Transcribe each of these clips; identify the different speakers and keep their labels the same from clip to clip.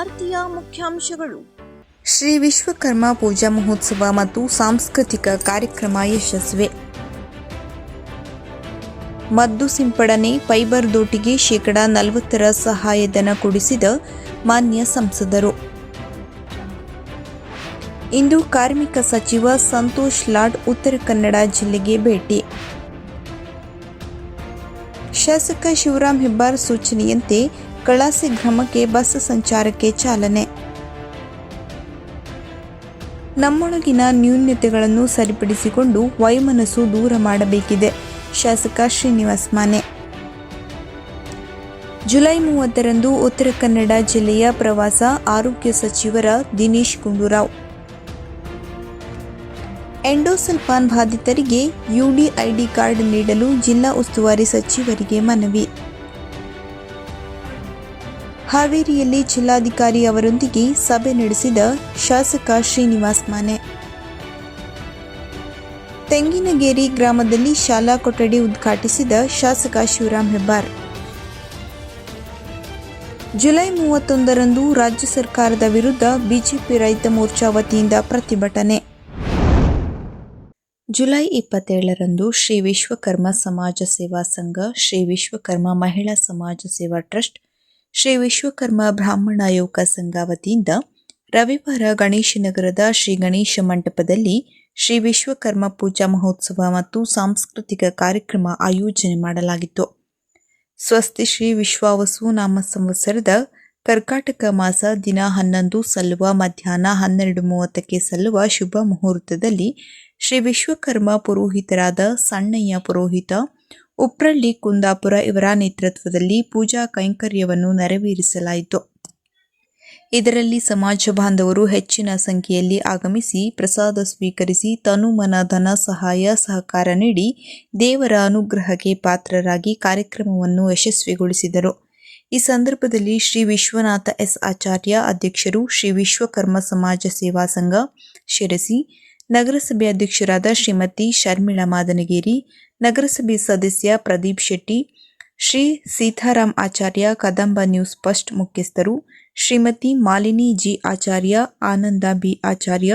Speaker 1: ವಾರ್ತೆಯ ಮುಖ್ಯಾಂಶಗಳು.
Speaker 2: ಶ್ರೀ ವಿಶ್ವಕರ್ಮ ಪೂಜಾ ಮಹೋತ್ಸವ ಮತ್ತು ಸಾಂಸ್ಕೃತಿಕ ಕಾರ್ಯಕ್ರಮ ಯಶಸ್ವಿ. ಮದ್ದು ಸಿಂಪಡಣೆ ಫೈಬರ್ ದೋಟಿಗೆ ಶೇಕಡಾ 40 ಸಹಾಯಧನ ಕೊಡಿಸಿದ ಮಾನ್ಯ ಸಂಸದರು. ಇಂದು ಕಾರ್ಮಿಕ ಸಚಿವ ಸಂತೋಷ್ ಲಾಡ್ ಉತ್ತರ ಕನ್ನಡ ಜಿಲ್ಲೆಗೆ ಭೇಟಿ. ಶಾಸಕ ಶಿವರಾಮ್ ಹೆಬ್ಬಾರ್ ಸೂಚನೆಯಂತೆ ಕಳಾಸೆ ಗ್ರಾಮಕ್ಕೆ ಬಸ್ ಸಂಚಾರಕ್ಕೆ ಚಾಲನೆ. ನಮ್ಮೊಳಗಿನ ನ್ಯೂನತೆಗಳನ್ನು ಸರಿಪಡಿಸಿಕೊಂಡು ವೈಮನಸ್ಸು ದೂರ ಮಾಡಬೇಕಿದೆ. ಶಾಸಕ ಶ್ರೀನಿವಾಸ್ ಮಾನೆ. ಜುಲೈ 30ರಂದು ಉತ್ತರ ಕನ್ನಡ ಜಿಲ್ಲೆಯ ಪ್ರವಾಸ, ಆರೋಗ್ಯ ಸಚಿವರ ದಿನೇಶ್ ಗುಂಡೂರಾವ್. ಎಂಡೋಸಲ್ಫಾನ್ ಬಾಧಿತರಿಗೆ ಯುಡಿಐಡಿ ಕಾರ್ಡ್ ನೀಡಲು ಜಿಲ್ಲಾ ಉಸ್ತುವಾರಿ ಸಚಿವರಿಗೆ ಮನವಿ. ಹಾವೇರಿಯಲ್ಲಿ ಜಿಲ್ಲಾಧಿಕಾರಿ ಅವರೊಂದಿಗೆ ಸಭೆ ನಡೆಸಿದ ಶಾಸಕ ಶ್ರೀನಿವಾಸ್ ಮಾನೆ. ತೆಂಗಿನಗೇರಿ ಗ್ರಾಮದಲ್ಲಿ ಶಾಲಾ ಕೊಠಡಿ ಉದ್ಘಾಟಿಸಿದ ಶಾಸಕ ಶಿವರಾಮ್ ಹೆಬ್ಬಾರ್. ಜುಲೈ 31ರಂದು ರಾಜ್ಯ ಸರ್ಕಾರದ ವಿರುದ್ಧ ಬಿಜೆಪಿ ರೈತ ಮೋರ್ಚಾ ವತಿಯಿಂದ ಪ್ರತಿಭಟನೆ. ಜುಲೈ 27ರಂದು ಶ್ರೀ ವಿಶ್ವಕರ್ಮ ಸಮಾಜ ಸೇವಾ ಸಂಘ, ಶ್ರೀ ವಿಶ್ವಕರ್ಮ ಮಹಿಳಾ ಸಮಾಜ ಸೇವಾ ಟ್ರಸ್ಟ್, ಶ್ರೀ ವಿಶ್ವಕರ್ಮ ಬ್ರಾಹ್ಮಣ ಯುವಕ ಸಂಘ ವತಿಯಿಂದ ರವಿವಾರ ಗಣೇಶನಗರದ ಶ್ರೀ ಗಣೇಶ ಮಂಟಪದಲ್ಲಿ ಶ್ರೀ ವಿಶ್ವಕರ್ಮ ಪೂಜಾ ಮಹೋತ್ಸವ ಮತ್ತು ಸಾಂಸ್ಕೃತಿಕ ಕಾರ್ಯಕ್ರಮ ಆಯೋಜನೆ ಮಾಡಲಾಗಿತ್ತು. ಸ್ವಸ್ತಿ ಶ್ರೀ ವಿಶ್ವಾವಸು ನಾಮ ಸಂವತ್ಸರದ ಕರ್ಕಾಟಕ ಮಾಸ ದಿನ 11 ಸಲ್ಲುವ ಮಧ್ಯಾಹ್ನ 12:30ಕ್ಕೆ ಸಲ್ಲುವ ಶುಭ ಮುಹೂರ್ತದಲ್ಲಿ ಶ್ರೀ ವಿಶ್ವಕರ್ಮ ಪುರೋಹಿತರಾದ ಸಣ್ಣಯ್ಯ ಪುರೋಹಿತ, ಉಪ್ರಳ್ಳಿ ಕುಂದಾಪುರ ಇವರ ನೇತೃತ್ವದಲ್ಲಿ ಪೂಜಾ ಕೈಂಕರ್ಯವನ್ನು ನೆರವೇರಿಸಲಾಯಿತು. ಇದರಲ್ಲಿ ಸಮಾಜ ಬಾಂಧವರು ಹೆಚ್ಚಿನ ಸಂಖ್ಯೆಯಲ್ಲಿ ಆಗಮಿಸಿ ಪ್ರಸಾದ ಸ್ವೀಕರಿಸಿ ತನುಮನ ಧನ ಸಹಾಯ ಸಹಕಾರ ನೀಡಿ ದೇವರ ಅನುಗ್ರಹಕ್ಕೆ ಪಾತ್ರರಾಗಿ ಕಾರ್ಯಕ್ರಮವನ್ನು ಯಶಸ್ವಿಗೊಳಿಸಿದರು. ಈ ಸಂದರ್ಭದಲ್ಲಿ ಶ್ರೀ ವಿಶ್ವನಾಥ ಎಸ್ ಆಚಾರ್ಯ ಅಧ್ಯಕ್ಷರು, ಶ್ರೀ ವಿಶ್ವಕರ್ಮ ಸಮಾಜ ಸೇವಾ ಸಂಘ ಶಿರಸಿ, ನಗರಸಭೆ ಅಧ್ಯಕ್ಷರಾದ ಶ್ರೀಮತಿ ಶರ್ಮಿಳಾ ಮಾದನಗೇರಿ, ನಗರಸಭೆ ಸದಸ್ಯ ಪ್ರದೀಪ್ ಶೆಟ್ಟಿ, ಶ್ರೀ ಸೀತಾರಾಮ್ ಆಚಾರ್ಯ, ಕದಂಬ ನ್ಯೂಸ್ ಫಸ್ಟ್ ಮುಖ್ಯಸ್ಥರು, ಶ್ರೀಮತಿ ಮಾಲಿನಿ ಜಿ ಆಚಾರ್ಯ, ಆನಂದ ಬಿ ಆಚಾರ್ಯ,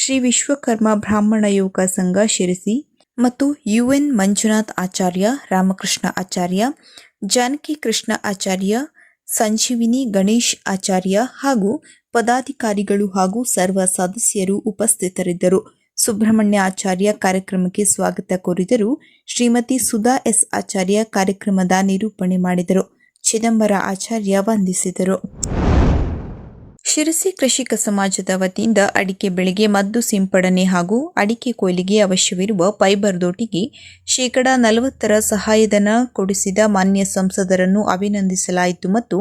Speaker 2: ಶ್ರೀ ವಿಶ್ವಕರ್ಮ ಬ್ರಾಹ್ಮಣ ಯುವಕ ಸಂಘ ಶಿರಸಿ ಮತ್ತು ಯುಎನ್ ಮಂಜುನಾಥ್ ಆಚಾರ್ಯ, ರಾಮಕೃಷ್ಣ ಆಚಾರ್ಯ, ಜಾನಕಿ ಕೃಷ್ಣ ಆಚಾರ್ಯ, ಸಂಜೀವಿನಿ ಗಣೇಶ್ ಆಚಾರ್ಯ ಹಾಗೂ ಪದಾಧಿಕಾರಿಗಳು ಹಾಗೂ ಸರ್ವ ಸದಸ್ಯರು ಉಪಸ್ಥಿತರಿದ್ದರು. ಸುಬ್ರಹ್ಮಣ್ಯ ಆಚಾರ್ಯ ಕಾರ್ಯಕ್ರಮಕ್ಕೆ ಸ್ವಾಗತ ಕೋರಿದರು. ಶ್ರೀಮತಿ ಸುಧಾ ಎಸ್ ಆಚಾರ್ಯ ಕಾರ್ಯಕ್ರಮದ ನಿರೂಪಣೆ ಮಾಡಿದರು. ಚಿದಂಬರ ಆಚಾರ್ಯ ವಂದಿಸಿದರು. ಶಿರಸಿ ಕೃಷಿಕ ಸಮಾಜದ ವತಿಯಿಂದ ಅಡಿಕೆ ಬೆಳೆಗೆ ಮದ್ದು ಸಿಂಪಡಣೆ ಹಾಗೂ ಅಡಿಕೆ ಕೊಯ್ಲಿಗೆ ಅವಶ್ಯವಿರುವ ಫೈಬರ್ ದೋಟಿಗೆ ಶೇಕಡಾ 40 ಸಹಾಯಧನ ಕೊಡಿಸಿದ ಮಾನ್ಯ ಸಂಸದರನ್ನು ಅಭಿನಂದಿಸಲಾಯಿತು ಮತ್ತು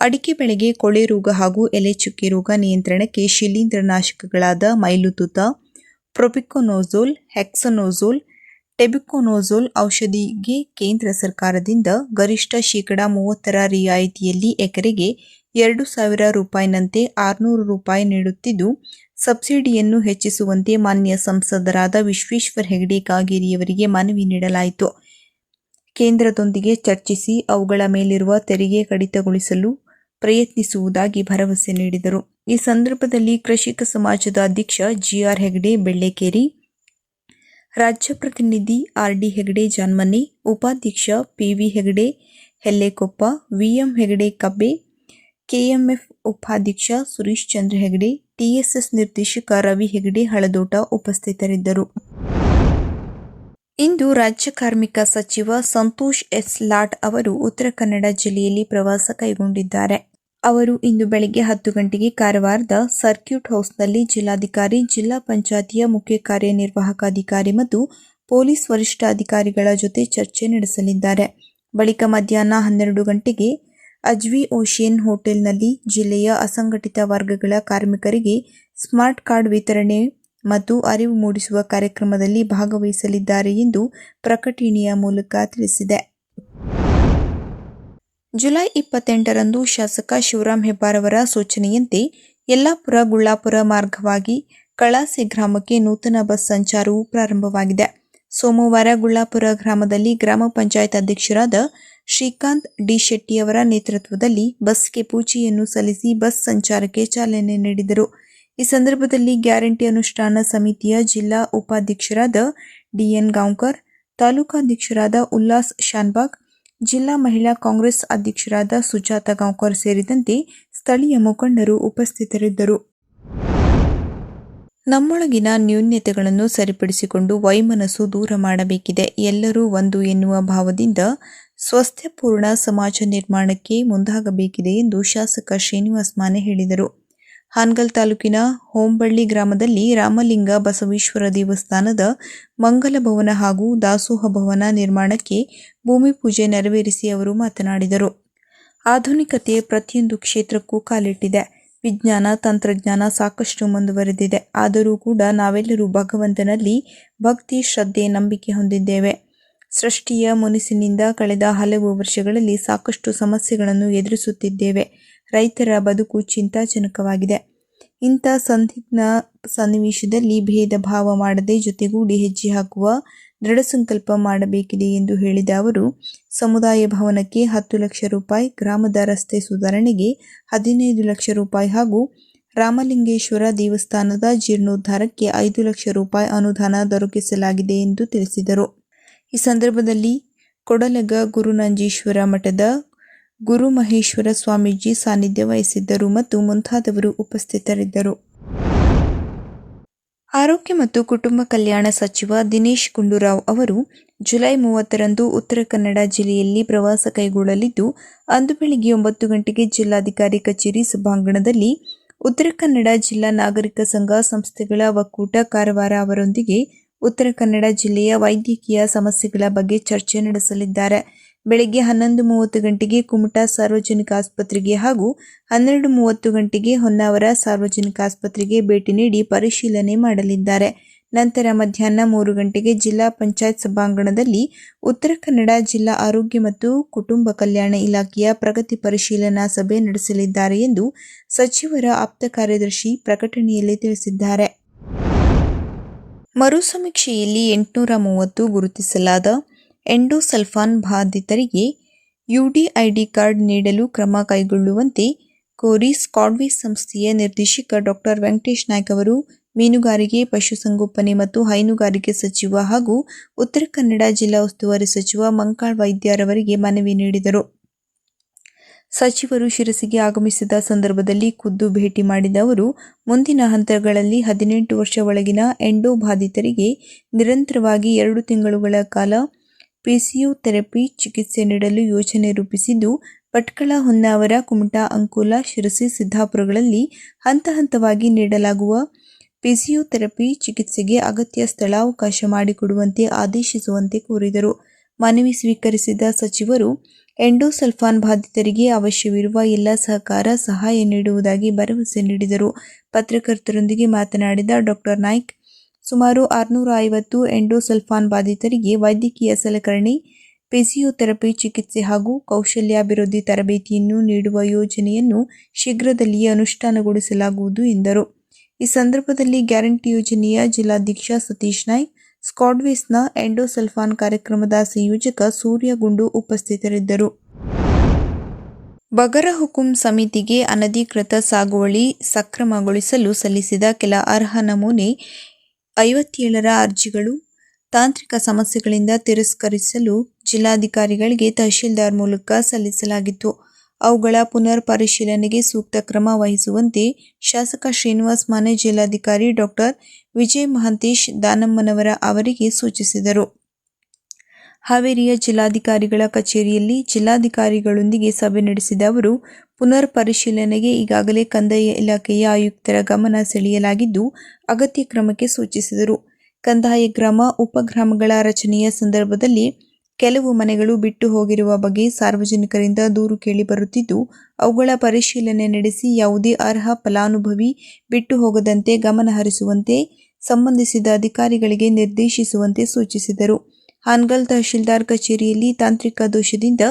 Speaker 2: ಅಡಿಕೆ ಬೆಳೆಗೆ ಕೊಳೆ ರೋಗ ಹಾಗೂ ಎಲೆ ಚುಕ್ಕೆ ರೋಗ ನಿಯಂತ್ರಣಕ್ಕೆ ಶಿಲೀಂಧ್ರನಾಶಕಗಳಾದ ಮೈಲುತುತ, ಪ್ರೊಪಿಕೊನೋಜೋಲ್, ಹೆಕ್ಸನೋಜೋಲ್, ಟೆಬುಕೊನೋಜೋಲ್ ಔಷಧಿಗೆ ಕೇಂದ್ರ ಸರ್ಕಾರದಿಂದ ಗರಿಷ್ಠ ಶೇಕಡಾ 30 ರಿಯಾಯಿತಿಯಲ್ಲಿ ಎಕರೆಗೆ 2,000 ರೂಪಾಯಿನಂತೆ 600 ರೂಪಾಯಿ ನೀಡುತ್ತಿದ್ದು, ಸಬ್ಸಿಡಿಯನ್ನು ಹೆಚ್ಚಿಸುವಂತೆ ಮಾನ್ಯ ಸಂಸದರಾದ ವಿಶ್ವೇಶ್ವರ ಹೆಗಡೆ ಕಾಗೇರಿಯವರಿಗೆ ಮನವಿ ನೀಡಲಾಯಿತು. ಕೇಂದ್ರದೊಂದಿಗೆ ಚರ್ಚಿಸಿ ಅವುಗಳ ಮೇಲಿರುವ ತೆರಿಗೆ ಕಡಿತಗೊಳಿಸಲು ಪ್ರಯತ್ನಿಸುವುದಾಗಿ ಭರವಸೆ ನೀಡಿದರು. ಈ ಸಂದರ್ಭದಲ್ಲಿ ಕೃಷಿಕ ಸಮಾಜದ ಅಧ್ಯಕ್ಷ ಜಿಆರ್ ಹೆಗಡೆ ಬೆಳ್ಳೆಕೇರಿ, ರಾಜ್ಯ ಪ್ರತಿನಿಧಿ ಆರ್ಡಿ ಹೆಗಡೆ ಜಾನ್ಮನೆ, ಉಪಾಧ್ಯಕ್ಷ PV Hegde Hellekoppa, VM Hegde Kabbe, KMF ಉಪಾಧ್ಯಕ್ಷ ಸುರೇಶ್ ಚಂದ್ರ ಹೆಗಡೆ, ಟಿಎಸ್ಎಸ್ ನಿರ್ದೇಶಕ ರವಿ ಹೆಗಡೆ ಹಳದೋಟ ಉಪಸ್ಥಿತರಿದ್ದರು. ಇಂದು ರಾಜ್ಯ ಕಾರ್ಮಿಕ ಸಚಿವ ಸಂತೋಷ್ ಎಸ್ ಲಾಡ್ ಅವರು ಉತ್ತರ ಕನ್ನಡ ಜಿಲ್ಲೆಯಲ್ಲಿ ಪ್ರವಾಸ ಕೈಗೊಂಡಿದ್ದಾರೆ. ಅವರು ಇಂದು ಬೆಳಗ್ಗೆ 10 ಗಂಟೆಗೆ ಕಾರವಾರದ ಸರ್ಕ್ಯೂಟ್ ಹೌಸ್ನಲ್ಲಿ ಜಿಲ್ಲಾಧಿಕಾರಿ, ಜಿಲ್ಲಾ ಪಂಚಾಯತಿಯ ಮುಖ್ಯ ಕಾರ್ಯನಿರ್ವಾಹಕ ಅಧಿಕಾರಿ ಮತ್ತು ಪೊಲೀಸ್ ವರಿಷ್ಠಾಧಿಕಾರಿಗಳ ಜೊತೆ ಚರ್ಚೆ ನಡೆಸಲಿದ್ದಾರೆ. ಬಳಿಕ ಮಧ್ಯಾಹ್ನ 12 ಗಂಟೆಗೆ ಅಜ್ವಿ ಓಷಿಯನ್ ಹೋಟೆಲ್ನಲ್ಲಿ ಜಿಲ್ಲೆಯ ಅಸಂಘಟಿತ ವರ್ಗಗಳ ಕಾರ್ಮಿಕರಿಗೆ ಸ್ಮಾರ್ಟ್ ಕಾರ್ಡ್ ವಿತರಣೆ ಮತ್ತು ಅರಿವು ಮೂಡಿಸುವ ಕಾರ್ಯಕ್ರಮದಲ್ಲಿ ಭಾಗವಹಿಸಲಿದ್ದಾರೆ ಎಂದು ಪ್ರಕಟಣೆಯ ಮೂಲಕ ತಿಳಿಸಿದೆ. ಜುಲೈ 28ರಂದು ಶಾಸಕ ಶಿವರಾಮ್ ಹೆಬ್ಬಾರ್ ಅವರ ಸೂಚನೆಯಂತೆ ಯಲ್ಲಾಪುರ ಗುಳ್ಳಾಪುರ ಮಾರ್ಗವಾಗಿ ಕಳಾಸೆ ಗ್ರಾಮಕ್ಕೆ ನೂತನ ಬಸ್ ಸಂಚಾರವು ಪ್ರಾರಂಭವಾಗಿದೆ. ಸೋಮವಾರ ಗುಳ್ಳಾಪುರ ಗ್ರಾಮದಲ್ಲಿ ಗ್ರಾಮ ಪಂಚಾಯತ್ ಅಧ್ಯಕ್ಷರಾದ ಶ್ರೀಕಾಂತ್ ಡಿ ಶೆಟ್ಟಿಯವರ ನೇತೃತ್ವದಲ್ಲಿ ಬಸ್ಗೆ ಪೂಜೆಯನ್ನು ಸಲ್ಲಿಸಿ ಬಸ್ ಸಂಚಾರಕ್ಕೆ ಚಾಲನೆ ನೀಡಿದರು. ಈ ಸಂದರ್ಭದಲ್ಲಿ ಗ್ಯಾರಂಟಿ ಅನುಷ್ಠಾನ ಸಮಿತಿಯ ಜಿಲ್ಲಾ ಉಪಾಧ್ಯಕ್ಷರಾದ ಡಿಎನ್ ಗಾಂವ್ಕರ್, ತಾಲೂಕಾಧ್ಯಕ್ಷರಾದ ಉಲ್ಲಾಸ್ ಶಾನ್ಭಾಗ್, ಜಿಲ್ಲಾ ಮಹಿಳಾ ಕಾಂಗ್ರೆಸ್ ಅಧ್ಯಕ್ಷರಾದ ಸುಜಾತ ಗಾಂವ್ಕರ್ ಸೇರಿದಂತೆ ಸ್ಥಳೀಯ ಮುಖಂಡರು ಉಪಸ್ಥಿತರಿದ್ದರು. ನಮ್ಮೊಳಗಿನ ನ್ಯೂನತೆಗಳನ್ನು ಸರಿಪಡಿಸಿಕೊಂಡು ವೈಮನಸ್ಸು ದೂರ ಮಾಡಬೇಕಿದೆ. ಎಲ್ಲರೂ ಒಂದು ಎನ್ನುವ ಭಾವದಿಂದ ಸ್ವಾಸ್ಥ್ಯಪೂರ್ಣ ಸಮಾಜ ನಿರ್ಮಾಣಕ್ಕೆ ಮುಂದಾಗಬೇಕಿದೆ ಎಂದು ಶಾಸಕ ಶ್ರೀನಿವಾಸ್ ಮಾನೆ ಹೇಳಿದರು. ಹಾನಗಲ್ ತಾಲೂಕಿನ ಹೊಂಬಳ್ಳಿ ಗ್ರಾಮದಲ್ಲಿ ರಾಮಲಿಂಗ ಬಸವೇಶ್ವರ ದೇವಸ್ಥಾನದ ಮಂಗಲ ಭವನ ಹಾಗೂ ದಾಸೋಹ ಭವನ ನಿರ್ಮಾಣಕ್ಕೆ ಭೂಮಿ ಪೂಜೆ ನೆರವೇರಿಸಿ ಅವರು ಮಾತನಾಡಿದರು. ಆಧುನಿಕತೆ ಪ್ರತಿಯೊಂದು ಕ್ಷೇತ್ರಕ್ಕೂ ಕಾಲಿಟ್ಟಿದೆ. ವಿಜ್ಞಾನ, ತಂತ್ರಜ್ಞಾನ ಸಾಕಷ್ಟು ಮುಂದುವರೆದಿದೆ. ಆದರೂ ಕೂಡ ನಾವೆಲ್ಲರೂ ಭಗವಂತನಲ್ಲಿ ಭಕ್ತಿ, ಶ್ರದ್ಧೆ, ನಂಬಿಕೆ ಹೊಂದಿದ್ದೇವೆ. ಸೃಷ್ಟಿಯ ಮುನಿಸಿನಿಂದ ಕಳೆದ ಹಲವು ವರ್ಷಗಳಲ್ಲಿ ಸಾಕಷ್ಟು ಸಮಸ್ಯೆಗಳನ್ನು ಎದುರಿಸುತ್ತಿದ್ದೇವೆ. ರೈತರ ಬದುಕು ಚಿಂತಾಜನಕವಾಗಿದೆ. ಇಂಥ ಸಂದಿಗ್ಧ ಸನ್ನಿವೇಶದಲ್ಲಿ ಭೇದ ಭಾವ ಮಾಡದೆ ಜೊತೆಗೂಡಿ ಹೆಜ್ಜೆ ಹಾಕುವ ದೃಢ ಸಂಕಲ್ಪ ಮಾಡಬೇಕಿದೆ ಎಂದು ಹೇಳಿದ ಅವರು, ಸಮುದಾಯ ಭವನಕ್ಕೆ 10 ಲಕ್ಷ ರೂಪಾಯಿ, ಗ್ರಾಮದ ರಸ್ತೆ ಸುಧಾರಣೆಗೆ 15 ಲಕ್ಷ ರೂಪಾಯಿ ಹಾಗೂ ರಾಮಲಿಂಗೇಶ್ವರ ದೇವಸ್ಥಾನದ ಜೀರ್ಣೋದ್ಧಾರಕ್ಕೆ 5 ಲಕ್ಷ ರೂಪಾಯಿ ಅನುದಾನ ದೊರಕಿಸಲಾಗಿದೆ ಎಂದು ತಿಳಿಸಿದರು. ಈ ಸಂದರ್ಭದಲ್ಲಿ ಕೊಡಲಗ ಗುರುನಂಜೇಶ್ವರ ಮಠದ ಗುರುಮಹೇಶ್ವರ ಸ್ವಾಮೀಜಿ ಸಾನ್ನಿಧ್ಯ ವಹಿಸಿದ್ದರು ಮತ್ತು ಮುಂತಾದವರು ಉಪಸ್ಥಿತರಿದ್ದರು. ಆರೋಗ್ಯ ಮತ್ತು ಕುಟುಂಬ ಕಲ್ಯಾಣ ಸಚಿವ ದಿನೇಶ್ ಗುಂಡೂರಾವ್ ಅವರು ಜುಲೈ 30ರಂದು ಉತ್ತರ ಕನ್ನಡ ಜಿಲ್ಲೆಯಲ್ಲಿ ಪ್ರವಾಸ ಕೈಗೊಳ್ಳಲಿದ್ದು, ಅಂದು ಬೆಳಗ್ಗೆ 9 ಗಂಟೆಗೆ ಜಿಲ್ಲಾಧಿಕಾರಿ ಕಚೇರಿ ಸಭಾಂಗಣದಲ್ಲಿ ಉತ್ತರ ಕನ್ನಡ ಜಿಲ್ಲಾ ನಾಗರಿಕ ಸಂಘ ಸಂಸ್ಥೆಗಳ ಒಕ್ಕೂಟ ಕಾರವಾರ ಅವರೊಂದಿಗೆ ಉತ್ತರ ಕನ್ನಡ ಜಿಲ್ಲೆಯ ವೈದ್ಯಕೀಯ ಸಮಸ್ಯೆಗಳ ಬಗ್ಗೆ ಚರ್ಚೆ ನಡೆಸಲಿದ್ದಾರೆ. ಬೆಳಗ್ಗೆ 11:30 ಗಂಟೆಗೆ ಕುಮಟಾ ಸಾರ್ವಜನಿಕ ಆಸ್ಪತ್ರೆಗೆ ಹಾಗೂ 12:30 ಗಂಟೆಗೆ ಹೊನ್ನಾವರ ಸಾರ್ವಜನಿಕ ಆಸ್ಪತ್ರೆಗೆ ಭೇಟಿ ನೀಡಿ ಪರಿಶೀಲನೆ ಮಾಡಲಿದ್ದಾರೆ. ನಂತರ ಮಧ್ಯಾಹ್ನ 3 ಗಂಟೆಗೆ ಜಿಲ್ಲಾ ಪಂಚಾಯತ್ ಸಭಾಂಗಣದಲ್ಲಿ ಉತ್ತರ ಕನ್ನಡ ಜಿಲ್ಲಾ ಆರೋಗ್ಯ ಮತ್ತು ಕುಟುಂಬ ಕಲ್ಯಾಣ ಇಲಾಖೆಯ ಪ್ರಗತಿ ಪರಿಶೀಲನಾ ಸಭೆ ನಡೆಸಲಿದ್ದಾರೆ ಎಂದು ಸಚಿವರ ಆಪ್ತ ಕಾರ್ಯದರ್ಶಿ ಪ್ರಕಟಣೆಯಲ್ಲಿ ತಿಳಿಸಿದ್ದಾರೆ. ಮರು ಸಮೀಕ್ಷೆಯಲ್ಲಿ 830 ಗುರುತಿಸಲಾದ ಎಂಡೋಸಲ್ಫಾನ್ ಬಾಧಿತರಿಗೆ ಯುಡಿಐಡಿ ಕಾರ್ಡ್ ನೀಡಲು ಕ್ರಮ ಕೈಗೊಳ್ಳುವಂತೆ ಕೋರಿ ಸ್ಕಾಡ್ವೇಸ್ ಸಂಸ್ಥೆಯ ನಿರ್ದೇಶಕ ಡಾ ವೆಂಕಟೇಶ್ ನಾಯ್ಕ್ ಅವರು ಮೀನುಗಾರಿಕೆ, ಪಶುಸಂಗೋಪನೆ ಮತ್ತು ಹೈನುಗಾರಿಕೆ ಸಚಿವ ಹಾಗೂ ಉತ್ತರ ಕನ್ನಡ ಜಿಲ್ಲಾ ಉಸ್ತುವಾರಿ ಸಚಿವ ಮಂಕಾಳ್ ವೈದ್ಯರವರಿಗೆ ಮನವಿ ನೀಡಿದರು. ಸಚಿವರು ಶಿರಸಿಗೆ ಆಗಮಿಸಿದ ಸಂದರ್ಭದಲ್ಲಿ ಖುದ್ದು ಭೇಟಿ ಮಾಡಿದ ಅವರು, ಮುಂದಿನ ಹಂತಗಳಲ್ಲಿ 18 ವರ್ಷ ಒಳಗಿನ ಎಂಡೋ ಬಾಧಿತರಿಗೆ ನಿರಂತರವಾಗಿ 2 ತಿಂಗಳುಗಳ ಕಾಲ ಫಿಸಿಯೋಥೆರಪಿ ಚಿಕಿತ್ಸೆ ನೀಡಲು ಯೋಜನೆ ರೂಪಿಸಿದ್ದು, ಭಟ್ಕಳ, ಹೊನ್ನಾವರ, ಕುಮಟಾ, ಅಂಕೋಲ, ಶಿರಸಿ, ಸಿದ್ದಾಪುರಗಳಲ್ಲಿ ಹಂತ ಹಂತವಾಗಿ ನೀಡಲಾಗುವ ಫಿಸಿಯೋಥೆರಪಿ ಚಿಕಿತ್ಸೆಗೆ ಅಗತ್ಯ ಸ್ಥಳಾವಕಾಶ ಮಾಡಿಕೊಡುವಂತೆ ಆದೇಶಿಸುವಂತೆ ಕೋರಿದರು. ಮನವಿ ಸ್ವೀಕರಿಸಿದ ಸಚಿವರು ಎಂಡೋಸಲ್ಫಾನ್ ಬಾಧಿತರಿಗೆ ಅವಶ್ಯವಿರುವ ಎಲ್ಲ ಸಹಾಯ ನೀಡುವುದಾಗಿ ಭರವಸೆ ನೀಡಿದರು. ಪತ್ರಕರ್ತರೊಂದಿಗೆ ಮಾತನಾಡಿದ ಡಾ ನಾಯ್ಕ್, ಸುಮಾರು 650 ಎಂಡೋಸಲ್ಫಾನ್ ಬಾಧಿತರಿಗೆ ವೈದ್ಯಕೀಯ ಸಲಕರಣೆ, ಫಿಸಿಯೋಥೆರಪಿ ಚಿಕಿತ್ಸೆ ಹಾಗೂ ಕೌಶಲ್ಯಾಭಿವೃದ್ಧಿ ತರಬೇತಿಯನ್ನು ನೀಡುವ ಯೋಜನೆಯನ್ನು ಶೀಘ್ರದಲ್ಲಿಯೇ ಅನುಷ್ಠಾನಗೊಳಿಸಲಾಗುವುದು ಎಂದರು. ಈ ಸಂದರ್ಭದಲ್ಲಿ ಗ್ಯಾರಂಟಿ ಯೋಜನೆಯ ಜಿಲ್ಲಾಧ್ಯಕ್ಷ ಸತೀಶ್ ನಾಯ್ಕ್, ಸ್ಕಾಡ್ವೇಸ್ನ ಎಂಡೋಸಲ್ಫಾನ್ ಕಾರ್ಯಕ್ರಮದ ಸಂಯೋಜಕ ಸೂರ್ಯ ಗುಂಡು ಉಪಸ್ಥಿತರಿದ್ದರು. ಬಗರ ಹುಕುಂ ಸಮಿತಿಗೆ ಅನಧಿಕೃತ ಸಾಗುವಳಿ ಸಕ್ರಮಗೊಳಿಸಲು ಸಲ್ಲಿಸಿದ ಕೆಲ ಅರ್ಹ ನಮೂನೆ 57ರ ಅರ್ಜಿಗಳು ತಾಂತ್ರಿಕ ಸಮಸ್ಯೆಗಳಿಂದ ತಿರಸ್ಕರಿಸಲು ಜಿಲ್ಲಾಧಿಕಾರಿಗಳಿಗೆ ತಹಶೀಲ್ದಾರ್ ಮೂಲಕ ಸಲ್ಲಿಸಲಾಗಿತ್ತು. ಅವುಗಳ ಪುನರ್ ಪರಿಶೀಲನೆಗೆ ಸೂಕ್ತ ಕ್ರಮ ವಹಿಸುವಂತೆ ಶಾಸಕ ಶ್ರೀನಿವಾಸ್ ಮಾನೆ ಜಿಲ್ಲಾಧಿಕಾರಿ ಡಾ ವಿಜಯ ಮಹಾಂತೇಶ್ ದಾನಮ್ಮನವರ ಅವರಿಗೆ ಸೂಚಿಸಿದರು. ಹಾವೇರಿಯ ಜಿಲ್ಲಾಧಿಕಾರಿಗಳ ಕಚೇರಿಯಲ್ಲಿ ಜಿಲ್ಲಾಧಿಕಾರಿಗಳೊಂದಿಗೆ ಸಭೆ ನಡೆಸಿದ ಅವರು, ಪುನರ್ ಪರಿಶೀಲನೆಗೆ ಈಗಾಗಲೇ ಕಂದಾಯ ಇಲಾಖೆಯ ಆಯುಕ್ತರ ಗಮನ ಸೆಳೆಯಲಾಗಿದ್ದು, ಅಗತ್ಯ ಕ್ರಮಕ್ಕೆ ಸೂಚಿಸಿದರು. ಕಂದಾಯ ಗ್ರಾಮ, ಉಪಗ್ರಾಮಗಳ ರಚನೆಯ ಸಂದರ್ಭದಲ್ಲಿ ಕೆಲವು ಮನೆಗಳು ಬಿಟ್ಟು ಹೋಗಿರುವ ಬಗ್ಗೆ ಸಾರ್ವಜನಿಕರಿಂದ ದೂರು ಕೇಳಿ ಬರುತ್ತಿದ್ದು, ಅವುಗಳ ಪರಿಶೀಲನೆ ನಡೆಸಿ ಯಾವುದೇ ಅರ್ಹ ಫಲಾನುಭವಿ ಬಿಟ್ಟು ಹೋಗದಂತೆ ಗಮನ ಹರಿಸುವಂತೆ ಸಂಬಂಧಿಸಿದ ಅಧಿಕಾರಿಗಳಿಗೆ ನಿರ್ದೇಶಿಸುವಂತೆ ಸೂಚಿಸಿದರು. ಹಾನಗಲ್ ತಹಶೀಲ್ದಾರ್ ಕಚೇರಿಯಲ್ಲಿ ತಾಂತ್ರಿಕ ದೋಷದಿಂದ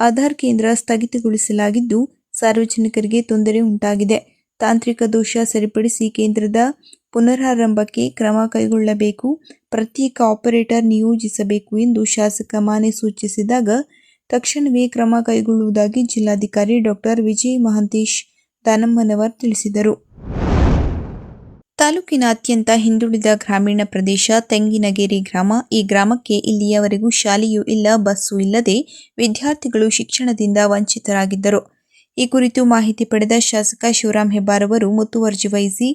Speaker 2: ಆಧಾರ್ ಕೇಂದ್ರ ಸ್ಥಗಿತಗೊಳಿಸಲಾಗಿದ್ದು, ಸಾರ್ವಜನಿಕರಿಗೆ ತೊಂದರೆ ಉಂಟಾಗಿದೆ. ತಾಂತ್ರಿಕ ದೋಷ ಸರಿಪಡಿಸಿ ಕೇಂದ್ರದ ಪುನರಾರಂಭಕ್ಕೆ ಕ್ರಮ ಕೈಗೊಳ್ಳಬೇಕು, ಪ್ರತ್ಯೇಕ ಆಪರೇಟರ್ ನಿಯೋಜಿಸಬೇಕು ಎಂದು ಶಾಸಕ ಮಾನೆ ಸೂಚಿಸಿದಾಗ, ತಕ್ಷಣವೇ ಕ್ರಮ ಕೈಗೊಳ್ಳುವುದಾಗಿ ಜಿಲ್ಲಾಧಿಕಾರಿ ಡಾಕ್ಟರ್ ವಿಜಯ್ ಮಹಾಂತೇಶ್ ದಾನಮ್ಮನವರ್ ತಿಳಿಸಿದರು. ತಾಲೂಕಿನ ಅತ್ಯಂತ ಹಿಂದುಳಿದ ಗ್ರಾಮೀಣ ಪ್ರದೇಶ ತೆಂಗಿನಗೇರಿ ಗ್ರಾಮ. ಈ ಗ್ರಾಮಕ್ಕೆ ಇಲ್ಲಿಯವರೆಗೂ ಶಾಲೆಯೂ ಇಲ್ಲ, ಬಸ್ಸು ಇಲ್ಲದೆ ವಿದ್ಯಾರ್ಥಿಗಳು ಶಿಕ್ಷಣದಿಂದ ವಂಚಿತರಾಗಿದ್ದರು. ಈ ಕುರಿತು ಮಾಹಿತಿ ಪಡೆದ ಶಾಸಕ ಶಿವರಾಂ ಹೆಬ್ಬಾರ್ ಅವರು ಮುತುವರ್ಜಿ ವಹಿಸಿ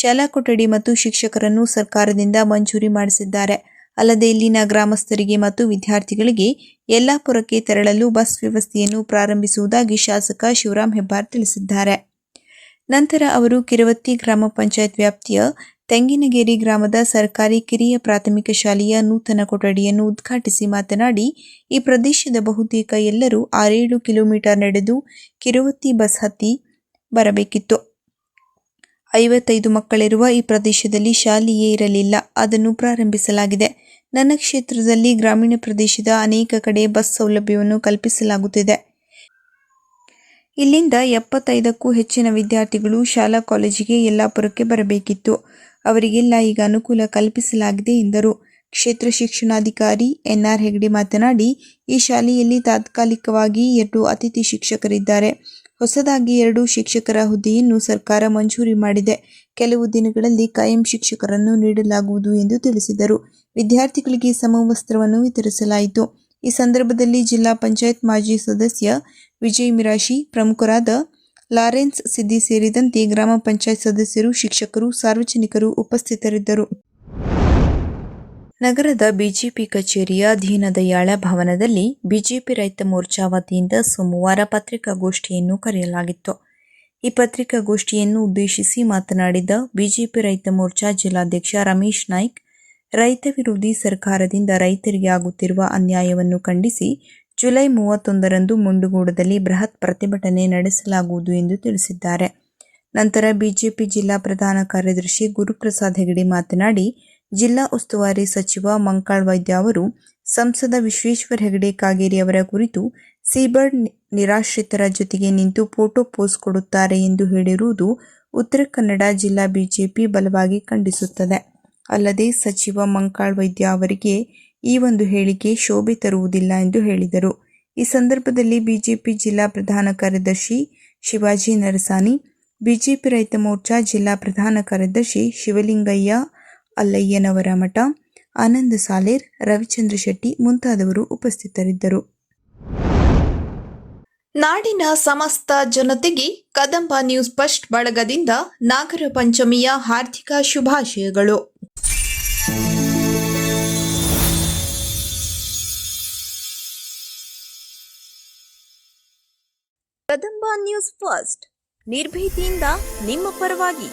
Speaker 2: ಶಾಲಾ ಕೊಠಡಿ ಮತ್ತು ಶಿಕ್ಷಕರನ್ನು ಸರ್ಕಾರದಿಂದ ಮಂಜೂರಿ ಮಾಡಿಸಿದ್ದಾರೆ. ಅಲ್ಲದೆ ಇಲ್ಲಿನ ಗ್ರಾಮಸ್ಥರಿಗೆ ಮತ್ತು ವಿದ್ಯಾರ್ಥಿಗಳಿಗೆ ಯಲ್ಲಾಪುರಕ್ಕೆ ತೆರಳಲು ಬಸ್ ವ್ಯವಸ್ಥೆಯನ್ನು ಪ್ರಾರಂಭಿಸುವುದಾಗಿ ಶಾಸಕ ಶಿವರಾಂ ಹೆಬ್ಬಾರ್ ತಿಳಿಸಿದ್ದಾರೆ. ನಂತರ ಅವರು ಕಿರವತ್ತಿ ಗ್ರಾಮ ಪಂಚಾಯತ್ ವ್ಯಾಪ್ತಿಯ ತೆಂಗಿನಗೇರಿ ಗ್ರಾಮದ ಸರ್ಕಾರಿ ಕಿರಿಯ ಪ್ರಾಥಮಿಕ ಶಾಲೆಯ ನೂತನ ಕೊಠಡಿಯನ್ನು ಉದ್ಘಾಟಿಸಿ ಮಾತನಾಡಿ, ಈ ಪ್ರದೇಶದ ಬಹುತೇಕ ಎಲ್ಲರೂ 6-7 ಕಿಲೋಮೀಟರ್ ನಡೆದು ಕಿರವತ್ತಿ ಬಸ್ ಹತ್ತಿ ಬರಬೇಕಿತ್ತು. 55 ಮಕ್ಕಳಿರುವ ಈ ಪ್ರದೇಶದಲ್ಲಿ ಶಾಲೆಯೇ ಇರಲಿಲ್ಲ. ಅದನ್ನು ಪ್ರಾರಂಭಿಸಲಾಗಿದೆ. ನನ್ನ ಕ್ಷೇತ್ರದಲ್ಲಿ ಗ್ರಾಮೀಣ ಪ್ರದೇಶದ ಅನೇಕ ಕಡೆ ಬಸ್ ಸೌಲಭ್ಯವನ್ನು ಕಲ್ಪಿಸಲಾಗುತ್ತಿದೆ. ಇಲ್ಲಿಂದ 75ಕ್ಕೂ ಹೆಚ್ಚಿನ ವಿದ್ಯಾರ್ಥಿಗಳು ಶಾಲಾ ಕಾಲೇಜಿಗೆ ಯಲ್ಲಾಪುರಕ್ಕೆ ಬರಬೇಕಿತ್ತು. ಅವರಿಗೆಲ್ಲ ಈಗ ಅನುಕೂಲ ಕಲ್ಪಿಸಲಾಗಿದೆ ಎಂದರು. ಕ್ಷೇತ್ರ ಶಿಕ್ಷಣಾಧಿಕಾರಿ ಎನ್ಆರ್ ಹೆಗ್ಡೆ ಮಾತನಾಡಿ, ಈ ಶಾಲೆಯಲ್ಲಿ ತಾತ್ಕಾಲಿಕವಾಗಿ 2 ಅತಿಥಿ ಶಿಕ್ಷಕರಿದ್ದಾರೆ. ಹೊಸದಾಗಿ 2 ಶಿಕ್ಷಕರ ಹುದ್ದೆಯನ್ನು ಸರ್ಕಾರ ಮಂಜೂರಿ ಮಾಡಿದೆ. ಕೆಲವು ದಿನಗಳಲ್ಲಿ ಕಾಯಂ ಶಿಕ್ಷಕರನ್ನು ನೀಡಲಾಗುವುದು ಎಂದು ತಿಳಿಸಿದರು. ವಿದ್ಯಾರ್ಥಿಗಳಿಗೆ ಸಮವಸ್ತ್ರವನ್ನು ವಿತರಿಸಲಾಯಿತು. ಈ ಸಂದರ್ಭದಲ್ಲಿ ಜಿಲ್ಲಾ ಪಂಚಾಯತ್ ಮಾಜಿ ಸದಸ್ಯ ವಿಜಯ್ ಮಿರಾಶಿ, ಪ್ರಮುಖರಾದ ಲಾರೆನ್ಸ್ ಸಿದ್ದಿ ಸೇರಿದಂತೆ ಗ್ರಾಮ ಪಂಚಾಯತ್ ಸದಸ್ಯರು, ಶಿಕ್ಷಕರು, ಸಾರ್ವಜನಿಕರು ಉಪಸ್ಥಿತರಿದ್ದರು. ನಗರದ ಬಿಜೆಪಿ ಕಚೇರಿಯ ದೀನದಯಾಳ ಭವನದಲ್ಲಿ ಬಿಜೆಪಿ ರೈತ ಮೋರ್ಚಾ ವತಿಯಿಂದ ಸೋಮವಾರ ಪತ್ರಿಕಾಗೋಷ್ಠಿಯನ್ನು ಕರೆಯಲಾಗಿತ್ತು. ಈ ಪತ್ರಿಕಾಗೋಷ್ಠಿಯನ್ನು ಉದ್ದೇಶಿಸಿ ಮಾತನಾಡಿದ ಬಿಜೆಪಿ ರೈತ ಮೋರ್ಚಾ ಜಿಲ್ಲಾಧ್ಯಕ್ಷ ರಮೇಶ್ ನಾಯ್ಕ್, ರೈತ ವಿರೋಧಿ ಸರ್ಕಾರದಿಂದ ರೈತರಿಗೆ ಆಗುತ್ತಿರುವ ಅನ್ಯಾಯವನ್ನು ಖಂಡಿಸಿ ಜುಲೈ 31ರಂದು ಮುಂಡಗೋಡದಲ್ಲಿ ಬೃಹತ್ ಪ್ರತಿಭಟನೆ ನಡೆಸಲಾಗುವುದು ಎಂದು ತಿಳಿಸಿದ್ದಾರೆ. ನಂತರ ಬಿಜೆಪಿ ಜಿಲ್ಲಾ ಪ್ರಧಾನ ಕಾರ್ಯದರ್ಶಿ ಗುರುಪ್ರಸಾದ್ ಹೆಗಡೆ ಮಾತನಾಡಿ, ಜಿಲ್ಲಾ ಉಸ್ತುವಾರಿ ಸಚಿವ ಮಂಕಾಳ್ ವೈದ್ಯ ಅವರು ಸಂಸದ ವಿಶ್ವೇಶ್ವರ ಹೆಗಡೆ ಕಾಗೇರಿ ಅವರ ಕುರಿತು ಸೀಬರ್ಡ್ ನಿರಾಶ್ರಿತರ ಜೊತೆಗೆ ನಿಂತು ಫೋಟೋ ಪೋಸ್ ಕೊಡುತ್ತಾರೆ ಎಂದು ಹೇಳಿರುವುದು ಉತ್ತರ ಕನ್ನಡ ಜಿಲ್ಲಾ ಬಿಜೆಪಿ ಬಲವಾಗಿ ಖಂಡಿಸುತ್ತದೆ. ಅಲ್ಲದೆ ಸಚಿವ ಮಂಕಾಳ್ ವೈದ್ಯ ಅವರಿಗೆ ಈ ಒಂದು ಹೇಳಿಕೆ ಶೋಭೆ ತರುವುದಿಲ್ಲ ಎಂದು ಹೇಳಿದರು. ಈ ಸಂದರ್ಭದಲ್ಲಿ ಬಿಜೆಪಿ ಜಿಲ್ಲಾ ಪ್ರಧಾನ ಕಾರ್ಯದರ್ಶಿ ಶಿವಾಜಿ ನರಸಾನಿ, ಬಿಜೆಪಿ ರೈತ ಮೋರ್ಚಾ ಜಿಲ್ಲಾ ಪ್ರಧಾನ ಕಾರ್ಯದರ್ಶಿ ಶಿವಲಿಂಗಯ್ಯ, ಅಲ್ಲಯ್ಯನವರ ಮಠ, ಆನಂದ ಸಾಲೇರ್, ರವಿಚಂದ್ರ ಶೆಟ್ಟಿ ಮುಂತಾದವರು ಉಪಸ್ಥಿತರಿದ್ದರು. ನಾಡಿನ ಸಮಸ್ತ ಜನತೆಗೆ ಕದಂಬ ನ್ಯೂಸ್ ಫಸ್ಟ್ ಬಳಗದಿಂದ ನಾಗರ ಪಂಚಮಿಯ ಹಾರ್ದಿಕ ಶುಭಾಶಯಗಳು. ಕದಂಬ ನ್ಯೂಸ್ ಫಸ್ಟ್, ನಿರ್ಭೀತಿಯಿಂದ ನಿಮ್ಮ ಪರವಾಗಿ.